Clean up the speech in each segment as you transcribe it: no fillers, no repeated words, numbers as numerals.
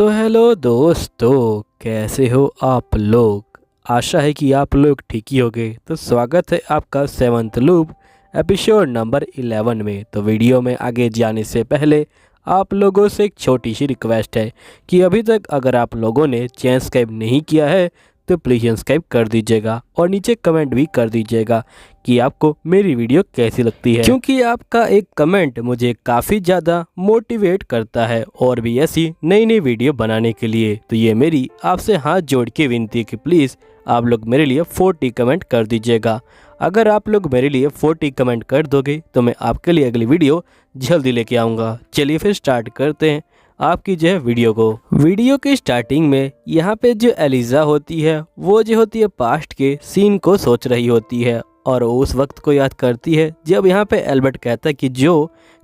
तो हेलो दोस्तों, कैसे हो आप लोग। आशा है कि आप लोग ठीक ही होंगे। तो स्वागत है आपका 7th लूप एपिसोड नंबर 11 में। तो वीडियो में आगे जाने से पहले आप लोगों से एक छोटी सी रिक्वेस्ट है कि अभी तक अगर आप लोगों ने चैनल सब्सक्राइब नहीं किया है तो प्लीज़ सब्सक्राइब कर दीजिएगा और नीचे कमेंट भी कर दीजिएगा कि आपको मेरी वीडियो कैसी लगती है, क्योंकि आपका एक कमेंट मुझे काफ़ी ज़्यादा मोटिवेट करता है और भी ऐसी नई नई वीडियो बनाने के लिए। तो ये मेरी आपसे हाथ जोड़ के विनती है कि प्लीज़ आप लोग मेरे लिए 40 कमेंट कर दीजिएगा। अगर आप लोग मेरे लिए 40 कमेंट कर दोगे तो मैं आपके लिए अगली वीडियो जल्दी लेके आऊँगा। चलिए फिर स्टार्ट करते हैं आपकी जो है वीडियो की स्टार्टिंग में यहाँ पे जो एलिजा होती है वो जो होती है पास्ट के सीन को सोच रही होती है और उस वक्त को याद करती है जब यहाँ पे एल्बर्ट कहता है कि जो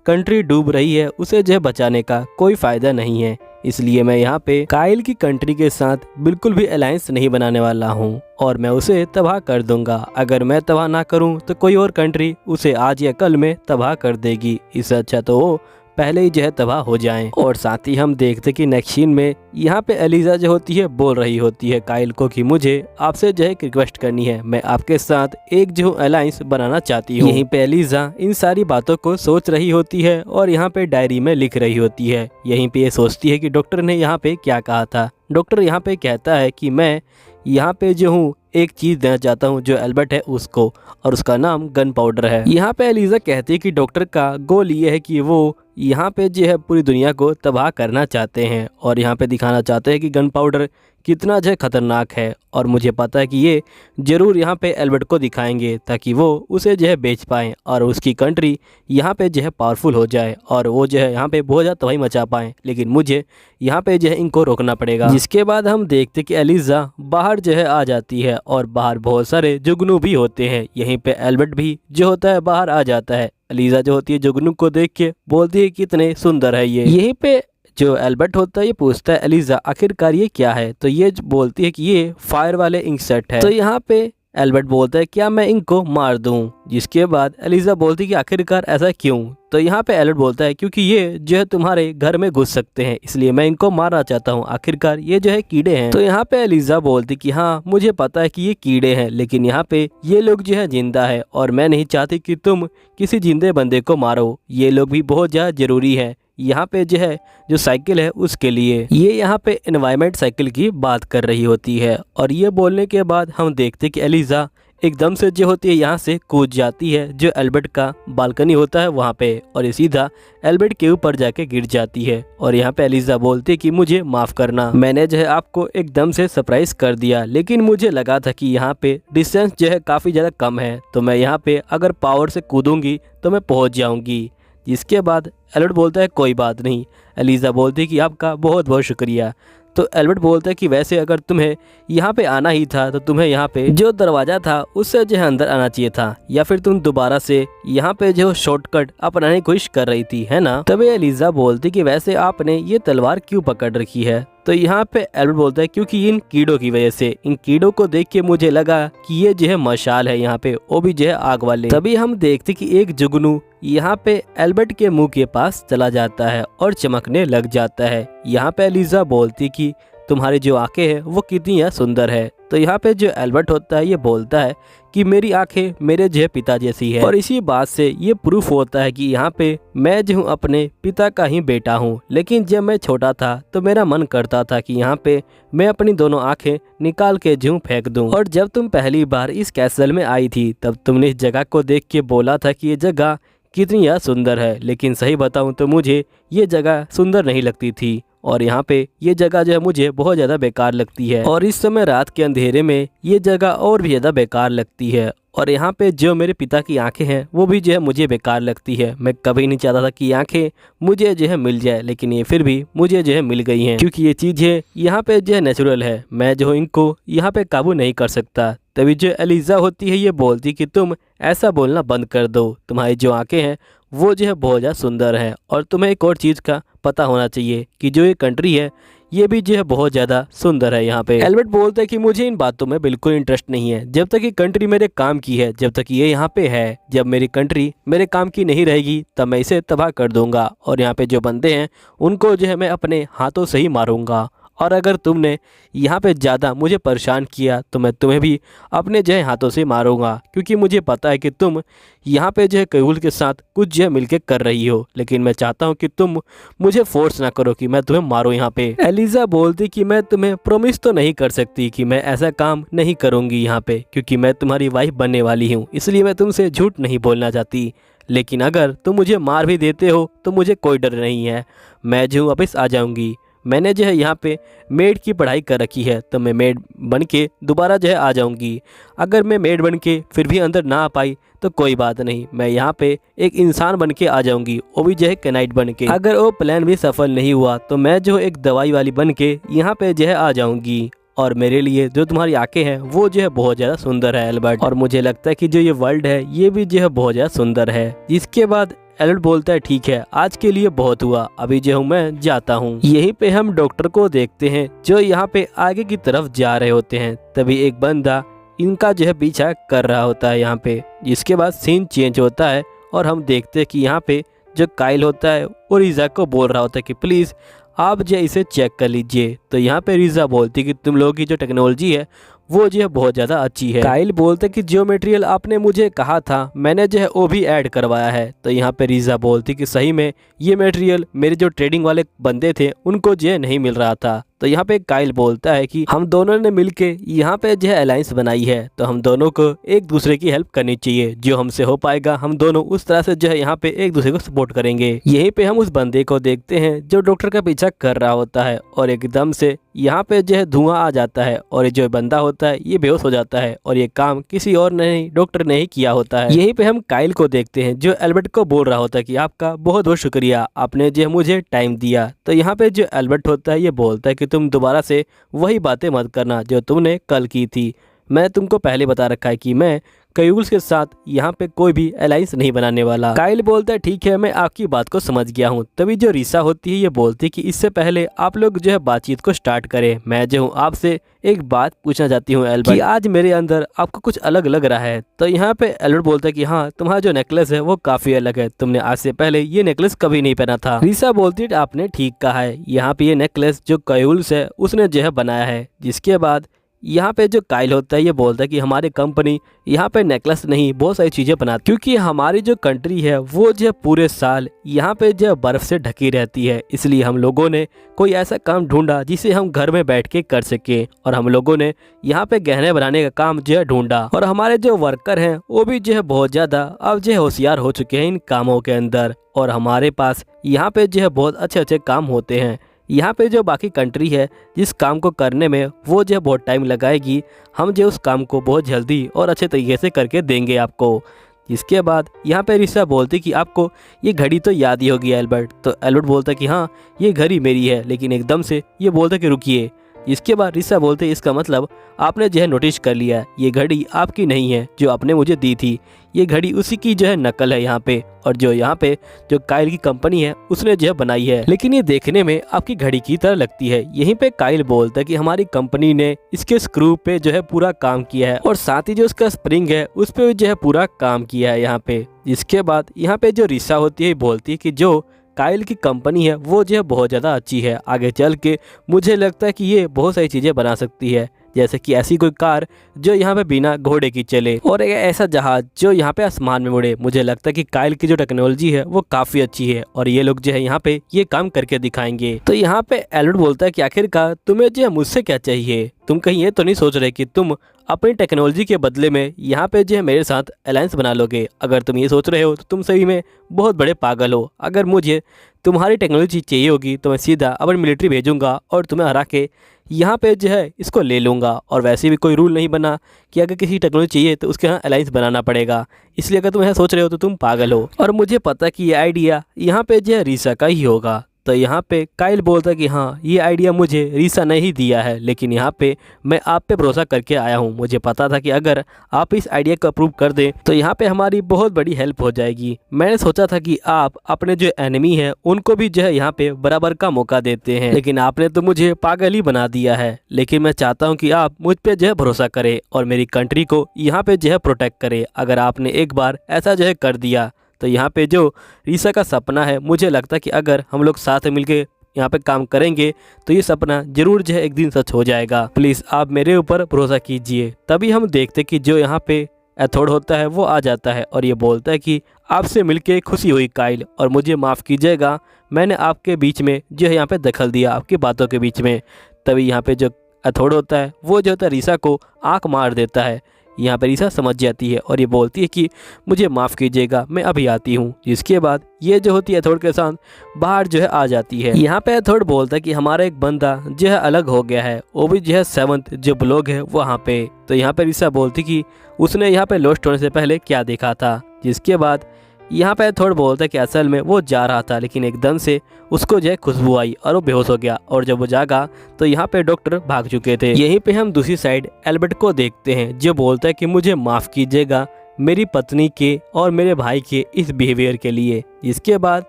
कंट्री डूब रही है उसे जो है बचाने का कोई फ़ायदा नहीं है, इसलिए मैं यहाँ पे काइल की कंट्री के साथ बिल्कुल भी अलायंस नहीं बनाने वाला हूँ और मैं उसे तबाह कर दूंगा। अगर मैं तबाह ना करूँ तो कोई और कंट्री उसे आज या कल में तबाह कर देगी। इससे अच्छा तो वो पहले ही जो है तबाह हो जाएं। और साथ ही हम देखते कि नेक्स्ट सीन में यहाँ पे एलिजा जो होती है बोल रही होती है काइल को कि मुझे आपसे जो है रिक्वेस्ट करनी है, मैं आपके साथ एक जो अलायंस बनाना चाहती हूँ। यहीं पे एलिजा इन सारी बातों को सोच रही होती है और यहाँ पे डायरी में लिख रही होती है। यहीं पे ये सोचती है कि डॉक्टर ने यहाँ पे क्या कहा था। डॉक्टर यहाँ पे कहता है कि मैं यहाँ पे जो हूँ एक चीज़ देना चाहता हूँ जो एल्बर्ट है उसको, और उसका नाम गन पाउडर है। यहाँ पे एलिजा कहती है कि डॉक्टर का गोल ये है कि वो यहाँ पे जो है पूरी दुनिया को तबाह करना चाहते हैं और यहाँ पे दिखाना चाहते हैं कि गन पाउडर कितना जो है ख़तरनाक है। और मुझे पता है कि ये ज़रूर यहाँ पे एल्बर्ट को दिखाएंगे ताकि वो उसे जो है बेच पाएँ और उसकी कंट्री यहाँ पे जो है पावरफुल हो जाए और वो जो है यहाँ पे बहुत ज़्यादा तबाही मचा पाएँ। लेकिन मुझे यहाँ पे जो है इनको रोकना पड़ेगा। जिसके बाद हम देखते कि एलिजा बाहर जो है आ जाती है और बाहर बहुत सारे जुगनू भी होते हैं। यहीं पे एल्बर्ट भी जो होता है बाहर आ जाता है। एलिजा जो होती है जुगनू को देख के बोलती है कितने सुंदर है ये। यहीं पे जो एल्बर्ट होता है ये पूछता है एलिजा आखिरकार ये क्या है, तो ये बोलती है कि ये फायर वाले इंसेक्ट है। तो यहाँ पे एल्बर्ट बोलता है क्या मैं इनको मार दूं। जिसके बाद एलिजा बोलती है कि आखिरकार ऐसा क्यों। तो यहाँ पे एल्बर्ट बोलता है क्योंकि ये जो है तुम्हारे घर में घुस सकते हैं, इसलिए मैं इनको मारना चाहता हूँ। आखिरकार ये जो है कीड़े हैं। तो यहाँ पे एलिजा बोलती कि हाँ मुझे पता है कि ये कीड़े हैं, लेकिन यहाँ पे ये लोग जो है जिंदा है और मैं नहीं चाहती कि तुम किसी जिंदे बंदे को मारो। ये लोग भी बहुत ज़्यादा जरूरी है यहाँ पे जो है जो साइकिल है उसके लिए। ये यहाँ पे एनवायरनमेंट साइकिल की बात कर रही होती है और ये बोलने के बाद हम देखते कि एलिजा एकदम से जो होती है यहाँ से कूद जाती है जो एल्बर्ट का बालकनी होता है वहाँ पे, और ये सीधा एल्बर्ट के ऊपर जाके गिर जाती है। और यहाँ पे एलिजा बोलती है कि मुझे माफ़ करना, मैंने जो है आपको एकदम से सरप्राइज कर दिया, लेकिन मुझे लगा था कि यहाँ पे डिस्टेंस जो है काफ़ी ज़्यादा कम है, तो मैं यहाँ पे अगर पावर से कूदूँगी तो मैं पहुँच जाऊँगी। जिसके बाद एल्बर्ट बोलता है कोई बात नहीं। एलिजा बोलती है कि आपका बहुत बहुत शुक्रिया। तो एल्बर्ट बोलता है कि वैसे अगर तुम्हें यहाँ पे आना ही था तो तुम्हें यहाँ पे जो दरवाज़ा था उससे जो है अंदर आना चाहिए था, या फिर तुम दोबारा से यहाँ पे जो शॉर्टकट अपनाने की कोशिश कर रही थी, है ना। तभी एलिजा बोलती कि वैसे आपने ये तलवार क्यों पकड़ रखी है। तो यहाँ पे एल्बर्ट बोलता है क्योंकि इन कीड़ों की वजह से, इन कीड़ों को देख के मुझे लगा कि ये जो है मशाल है यहाँ पे, वो भी जो है आग वाले। तभी हम देखते कि एक जुगनू यहाँ पे एल्बर्ट के मुंह के पास चला जाता है और चमकने लग जाता है। यहाँ पे एलिजा बोलती कि तुम्हारी जो आंखें हैं वो कितनी सुंदर है। तो यहाँ पे जो एल्बर्ट होता है ये बोलता है कि मेरी आंखें मेरे जो पिता जैसी है, और इसी बात से ये प्रूफ होता है कि यहाँ पे मैं जो हूँ अपने पिता का ही बेटा हूँ। लेकिन जब मैं छोटा था तो मेरा मन करता था कि यहाँ पे मैं अपनी दोनों आंखें निकाल के जो फेंक दूँ। और जब तुम पहली बार इस कैसल में आई थी तब तुमने इस जगह को देख के बोला था कि ये जगह कितनी सुंदर है, लेकिन सही बताऊँ तो मुझे ये जगह सुंदर नहीं लगती थी और यहाँ पे ये जगह जो है मुझे बहुत ज़्यादा बेकार लगती है, और इस समय रात के अंधेरे में ये जगह और भी ज़्यादा बेकार लगती है। और यहाँ पे जो मेरे पिता की आंखें हैं वो भी जो है मुझे बेकार लगती है। मैं कभी नहीं चाहता था कि आंखें मुझे जो है मिल जाए, लेकिन ये फिर भी मुझे जो है मिल गई हैं, क्योंकि ये चीज़ें यहाँ पे जो है नेचुरल है, मैं जो इनको यहाँ पे काबू नहीं कर सकता। तभी जो एलिजा होती है ये बोलती कि तुम ऐसा बोलना बंद कर दो, तुम्हारी जो आंखें हैं वो जो है बहुत ज़्यादा सुंदर है। और तुम्हें एक और चीज़ का पता होना चाहिए कि जो ये कंट्री है ये भी जो है बहुत ज़्यादा सुंदर है। यहाँ पे एल्बर्ट बोलता है कि मुझे इन बातों में बिल्कुल इंटरेस्ट नहीं है जब तक ये कंट्री मेरे काम की है, जब तक ये यहाँ पे है। जब मेरी कंट्री मेरे काम की नहीं रहेगी तब मैं इसे तबाह कर दूंगा और यहाँ पे जो बंदे हैं उनको जो है मैं अपने हाथों से ही मारूंगा। और अगर तुमने यहाँ पे ज़्यादा मुझे परेशान किया तो मैं तुम्हें भी अपने जो है हाथों से मारूंगा, क्योंकि मुझे पता है कि तुम यहाँ पे जो है कैयूल के साथ कुछ जो है मिलके कर रही हो। लेकिन मैं चाहता हूँ कि तुम मुझे फोर्स ना करो कि मैं तुम्हें मारूँ। यहाँ पे एलिजा बोलती कि मैं तुम्हें प्रॉमिस तो नहीं कर सकती कि मैं ऐसा काम नहीं करूँगी यहाँ पे, क्योंकि मैं तुम्हारी वाइफ बनने वाली हूँ, इसलिए मैं तुमसे झूठ नहीं बोलना चाहती। लेकिन अगर तुम मुझे मार भी देते हो तो मुझे कोई डर नहीं है, मैं जो वापस आ जाऊँगी। मैंने जो है यहाँ पे मेड की पढ़ाई कर रखी है तो मैं मेड बन के दोबारा जो है आ जाऊँगी। अगर मैं मेड बन के फिर भी अंदर ना आ पाई तो कोई बात नहीं, मैं यहाँ पे एक इंसान बन के आ जाऊँगी, वो भी जो है कैनाइट बन के। अगर वो प्लान भी सफल नहीं हुआ तो मैं जो एक दवाई वाली बन के यहाँ पे जो है आ जाऊँगी। और मेरे लिए जो तुम्हारी आंखें हैं वो जो है बहुत ज़्यादा सुंदर है एल्बर्ट, और मुझे लगता है कि जो ये वर्ल्ड है ये भी जो है बहुत ज़्यादा सुंदर है। जिसके बाद एल्बर्ट बोलता है ठीक है आज के लिए बहुत हुआ, अभी जो हूँ मैं जाता हूँ। यहीं पे हम डॉक्टर को देखते हैं जो यहाँ पे आगे की तरफ जा रहे होते हैं। तभी एक बंदा इनका जो है पीछा कर रहा होता है यहाँ पे। जिसके बाद सीन चेंज होता है और हम देखते हैं कि यहाँ पे जो काइल होता है वो रिजा को बोल रहा होता है कि प्लीज़ आप जो इसे चेक कर लीजिए। तो यहाँ पे रिजा बोलती कि तुम लोगों की जो टेक्नोलॉजी है वो जो है बहुत ज़्यादा अच्छी है। काइल बोलते कि जो मटेरियल आपने मुझे कहा था मैंने जो है वो भी ऐड करवाया है। तो यहाँ पे रिजा बोलती कि सही में ये मटेरियल मेरे जो ट्रेडिंग वाले बंदे थे उनको जो है नहीं मिल रहा था। तो यहाँ पे काइल बोलता है कि हम दोनों ने मिलके यहाँ पे जो है अलायंस बनाई है, तो हम दोनों को एक दूसरे की हेल्प करनी चाहिए। जो हमसे हो पाएगा हम दोनों उस तरह से जो है यहाँ पे एक दूसरे को सपोर्ट करेंगे। यहीं पे हम उस बंदे को देखते हैं जो डॉक्टर का पीछा कर रहा होता है और एकदम से यहाँ पे जो है धुआं आ जाता है और ये जो बंदा होता है ये बेहोश हो जाता है और ये काम किसी और ने डॉक्टर ने ही किया होता है। यहीं पे हम काइल को देखते हैं जो एल्बर्ट को बोल रहा होता है कि आपका बहुत बहुत शुक्रिया, आपने जो मुझे टाइम दिया। तो यहाँ पे जो एल्बर्ट होता है ये बोलता है कि तुम दोबारा से वही बातें मत करना जो तुमने कल की थी। मैं तुमको पहले बता रखा है कि मैं कैयूल्स के साथ यहाँ पे कोई भी अलायंस नहीं बनाने वाला। काइल बोलता है ठीक है मैं आपकी बात को समझ गया हूँ। तभी जो रिसा होती है ये बोलती है कि इससे पहले आप लोग जो है बातचीत को स्टार्ट करें, मैं जो हूँ आपसे एक बात पूछना चाहती हूँ एल्बर्ट कि आज मेरे अंदर आपको कुछ अलग लग रहा है। तो यहाँ पे एल्बर्ट बोलता है कि हाँ तुम्हारा जो नेकलेस है वो काफी अलग है, तुमने आज से पहले ये नेकलेस कभी नहीं पहना था। रिसा बोलती है आपने ठीक कहा है, यहाँ पे ये नेकलेस जो कैयूल्स है उसने जो है बनाया है। जिसके बाद यहाँ पे जो काइल होता है ये बोलता है कि हमारी कंपनी यहाँ पे नेकलेस नहीं बहुत सारी चीज़ें बनाती, क्योंकि हमारी जो कंट्री है वो जो पूरे साल यहाँ पे जो बर्फ़ से ढकी रहती है, इसलिए हम लोगों ने कोई ऐसा काम ढूंढा जिसे हम घर में बैठ के कर सके। और हम लोगों ने यहाँ पे गहने बनाने का काम जो है ढूंढा और हमारे जो वर्कर हैं वो भी जो है बहुत ज़्यादा अब जो है होशियार हो चुके हैं इन कामों के अंदर। और हमारे पास यहाँ पे जो है बहुत अच्छे अच्छे काम होते हैं। यहाँ पे जो बाकी कंट्री है जिस काम को करने में वो जो बहुत टाइम लगाएगी, हम जो उस काम को बहुत जल्दी और अच्छे तरीके से करके देंगे आपको। इसके बाद यहाँ पे रिसा बोलती कि आपको ये घड़ी तो याद ही होगी एल्बर्ट। तो एल्बर्ट बोलता कि हाँ ये घड़ी मेरी है, लेकिन एकदम से ये बोलता कि रुकिए। इसके बाद रिसा बोलते इसका मतलब आपने जो है नोटिस कर लिया ये घड़ी आपकी नहीं है जो आपने मुझे दी थी, ये घड़ी उसी की जो है नकल है यहाँ पे, और जो यहाँ पे जो काइल की कंपनी है उसने जो है बनाई है, लेकिन ये देखने में आपकी घड़ी की तरह लगती है। यहीं पे काइल बोलता है कि हमारी कंपनी ने इसके स्क्रू पे जो है पूरा काम किया है और साथ ही जो उसका स्प्रिंग है उस पे जो है पूरा काम किया है यहाँ पे। इसके बाद यहाँ पे जो रिसा होती है बोलती है कि जो काइल की कंपनी है वो जो है बहुत ज़्यादा अच्छी है, आगे चल के मुझे लगता है कि ये बहुत सारी चीज़ें बना सकती है, जैसे कि ऐसी कोई कार जो यहाँ पे बिना घोड़े की चले और एक ऐसा जहाज जो यहाँ पे आसमान में उड़े। मुझे लगता है कि काइल की जो टेक्नोलॉजी है वो काफ़ी अच्छी है और ये लोग जो है यहाँ पे ये काम करके दिखाएंगे। तो यहाँ पे एल्बर्ट बोलता है कि आखिरकार तुम्हें जो है मुझसे क्या चाहिए, तुम कहीं ये तो नहीं सोच रहे कि तुम अपनी टेक्नोलॉजी के बदले में यहाँ पे जो है मेरे साथ अलायंस बना लोगे। अगर तुम ये सोच रहे हो तो तुम सही में बहुत बड़े पागल हो। अगर मुझे तुम्हारी टेक्नोलॉजी चाहिए होगी तो मैं सीधा अपनी मिलिट्री भेजूंगा और तुम्हें हरा के यहाँ पे जो है इसको ले लूँगा। और वैसे भी कोई रूल नहीं बना कि अगर किसी टेक्नोलॉजी चाहिए तो उसके यहाँ अलायंस बनाना पड़ेगा, इसलिए अगर तुम ऐसा सोच रहे हो तो तुम पागल हो। और मुझे पता कि ये आइडिया यहाँ पे जो है रिसा का ही होगा। तो यहाँ पे काइल बोलता है कि हाँ, ये आइडिया मुझे रीसा ने ही दिया है, लेकिन यहाँ पे मैं आप पे भरोसा करके आया हूँ। मुझे पता था कि अगर आप इस आइडिया को अप्रूव कर दें तो यहाँ पे हमारी बहुत बड़ी हेल्प हो जाएगी। मैंने सोचा था कि आप अपने जो एनिमी है उनको भी जो है यहाँ पे बराबर का मौका देते हैं, लेकिन आपने तो मुझे पागल ही बना दिया है। लेकिन मैं चाहता हूँ कि आप मुझ पे जो है भरोसा करें और मेरी कंट्री को यहाँ पे जो है प्रोटेक्ट करें। अगर आपने एक बार ऐसा जो है कर दिया तो यहाँ पे जो रीसा का सपना है, मुझे लगता है कि अगर हम लोग साथ मिलके यहाँ पे काम करेंगे तो ये सपना जरूर जो है एक दिन सच हो जाएगा। प्लीज़ आप मेरे ऊपर भरोसा कीजिए। तभी हम देखते कि जो यहाँ पे एथोड होता है वो आ जाता है और ये बोलता है कि आपसे मिलके खुशी हुई काइल, और मुझे माफ़ कीजिएगा, मैंने आपके बीच में जो है यहाँ पे दखल दिया, आपकी बातों के बीच में। तभी यहाँ पे जो एथोड होता है वो जो होता है रीसा को आँख मार देता है। यहाँ पे रीसा समझ जाती है और ये बोलती है कि मुझे माफ़ कीजिएगा, मैं अभी आती हूँ। जिसके बाद ये जो होती है एथोड के साथ बाहर जो है आ जाती है। यहाँ पे एथोड बोलता है कि हमारा एक बंदा जो है अलग हो गया है, वो भी जो है 7th जो ब्लॉग है वहाँ पे। तो यहाँ पे रीसा बोलती कि उसने यहाँ पे लॉस्ट होने से पहले क्या देखा था। जिसके बाद यहाँ पे एथोड बोलता है कि असल में वो जा रहा था, लेकिन एकदम से उसको जो है खुशबू आई और वो बेहोश हो गया, और जब वो जागा तो यहाँ पे डॉक्टर भाग चुके थे। यहीं पे हम दूसरी साइड एल्बर्ट को देखते हैं, जो बोलता है कि मुझे माफ़ कीजिएगा मेरी पत्नी के और मेरे भाई के इस बिहेवियर के लिए। इसके बाद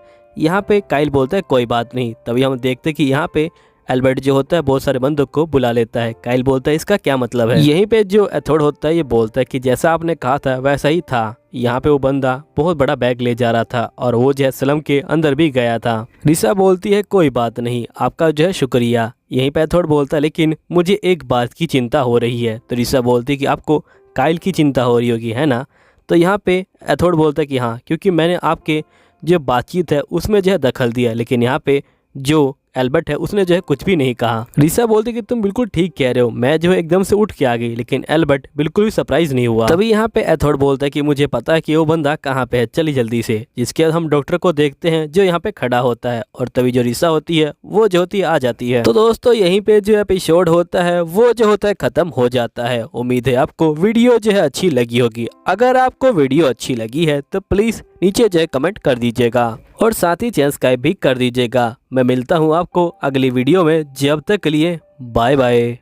यहाँ पे काइल बोलता है कोई बात नहीं। तभी हम देखते कि यहाँ पे एल्बर्ट जो होता है बहुत सारे बंदों को बुला लेता है। काइल बोलता है इसका क्या मतलब है। यहीं पे जो एथोड होता है ये बोलता है कि जैसा आपने कहा था वैसा ही था। यहाँ पे वो बंदा बहुत बड़ा बैग ले जा रहा था और वो जो है स्लम के अंदर भी गया था। रीसा बोलती है कोई बात नहीं, आपका जो है शुक्रिया। यहीं पे एथोड बोलता है लेकिन मुझे एक बात की चिंता हो रही है। तो रीसा बोलती है कि आपको काइल की चिंता हो रही होगी, है ना। तो यहाँ पे एथोड बोलता है कि हाँ, क्योंकि मैंने आपके जो बातचीत है उसमें जो है दखल दिया, लेकिन यहाँ पे जो एल्बर्ट है उसने जो है कुछ भी नहीं कहा। रीसा बोलती कि तुम बिल्कुल ठीक कह रहे हो, मैं जो है एकदम से उठ के आ गई, लेकिन एल्बर्ट बिल्कुल भी सरप्राइज नहीं हुआ। तभी यहाँ पे एथोड बोलता है कि मुझे पता है कि वो बंदा कहाँ पे है, चली जल्दी से। जिसके बाद हम डॉक्टर को देखते हैं जो यहाँ पे खड़ा होता है, और तभी जो रीसा होती है वो जो होती है आ जाती है। तो दोस्तों यहीं पे जो एपिसोड होता है वो जो होता है खत्म हो जाता है। उम्मीद है आपको वीडियो जो है अच्छी लगी होगी। अगर आपको वीडियो अच्छी लगी है तो प्लीज नीचे जो है कमेंट कर दीजिएगा और साथ ही चैनल सब्सक्राइब भी कर दीजिएगा। मैं मिलता हूँ आपको अगली वीडियो में, जब तक के लिए बाय बाय।